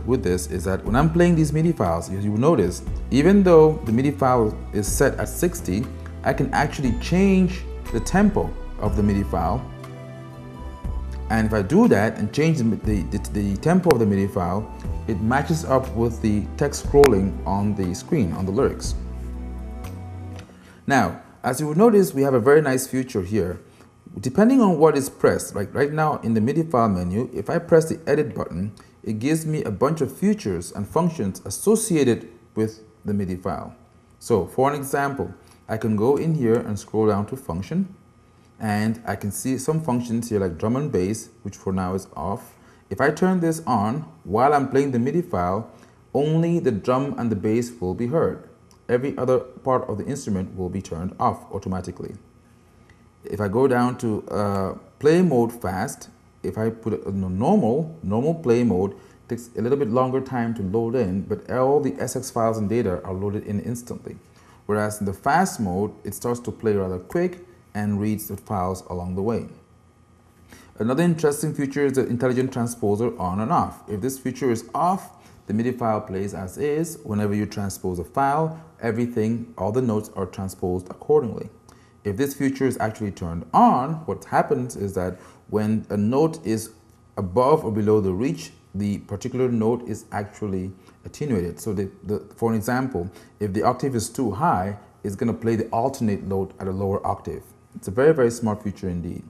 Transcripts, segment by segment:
with this is that when I'm playing these MIDI files, you will notice, even though the MIDI file is set at 60, I can actually change the tempo of the MIDI file. And if I do that and change the tempo of the MIDI file, it matches up with the text scrolling on the screen, on the lyrics. Now, as you will notice, we have a very nice feature here. Depending on what is pressed, like right now in the MIDI file menu, if I press the edit button, it gives me a bunch of features and functions associated with the MIDI file. So for an example, I can go in here and scroll down to function, and I can see some functions here like drum and bass, which for now is off. If I turn this on while I'm playing the MIDI file, only the drum and the bass will be heard. Every other part of the instrument will be turned off automatically. If I go down to play mode fast, if I put it in normal play mode, it takes a little bit longer time to load in, but all the SX files and data are loaded in instantly. Whereas in the fast mode, it starts to play rather quick and reads the files along the way. Another interesting feature is the intelligent transposer on and off. If this feature is off, the MIDI file plays as is. Whenever you transpose a file, all the notes are transposed accordingly. If this feature is actually turned on, what happens is that when a note is above or below the reach, the particular note is actually attenuated. So for an example, if the octave is too high, it's going to play the alternate note at a lower octave. It's a very, very smart feature indeed.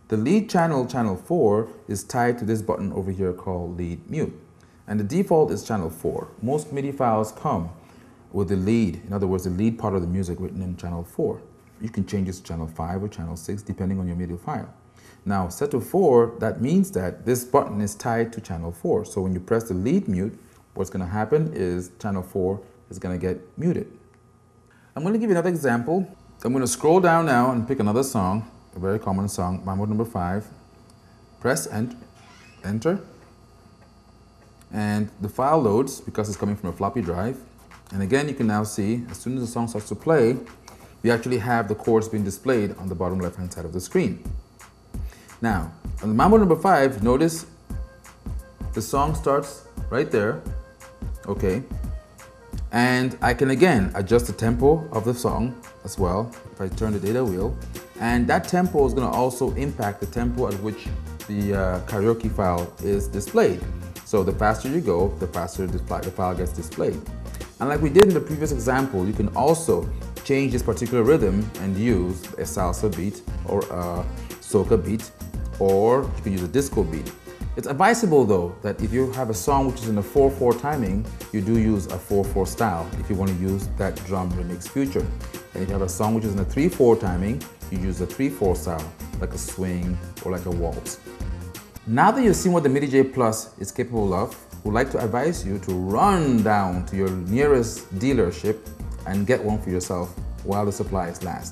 The lead channel, channel 4, is tied to this button over here called lead mute. And the default is channel 4. Most MIDI files come with the lead, in other words, the lead part of the music written in channel 4. You can change this to channel 5 or channel 6 depending on your MIDI file. Now, set to 4, that means that this button is tied to channel 4. So when you press the lead mute, what's going to happen is channel 4 is going to get muted. I'm going to give you another example. I'm going to scroll down now and pick another song, a very common song, Mambo number 5. Press enter. And the file loads because it's coming from a floppy drive. And again, you can now see, as soon as the song starts to play, we actually have the chords being displayed on the bottom left-hand side of the screen. Now, on the Mambo number 5, notice the song starts right there, okay? And I can again adjust the tempo of the song as well if I turn the data wheel. And that tempo is going to also impact the tempo at which the karaoke file is displayed. So the faster you go, the faster the file gets displayed. And like we did in the previous example, you can also change this particular rhythm and use a salsa beat or a soca beat, or you can use a disco beat. It's advisable though that if you have a song which is in a 4/4 timing, you do use a 4/4 style if you want to use that drum remix feature. And if you have a song which is in a 3/4 timing, you use a 3/4 style, like a swing or like a waltz. Now that you've seen what the Midijay Plus is capable of, we'd like to advise you to run down to your nearest dealership and get one for yourself while the supplies last.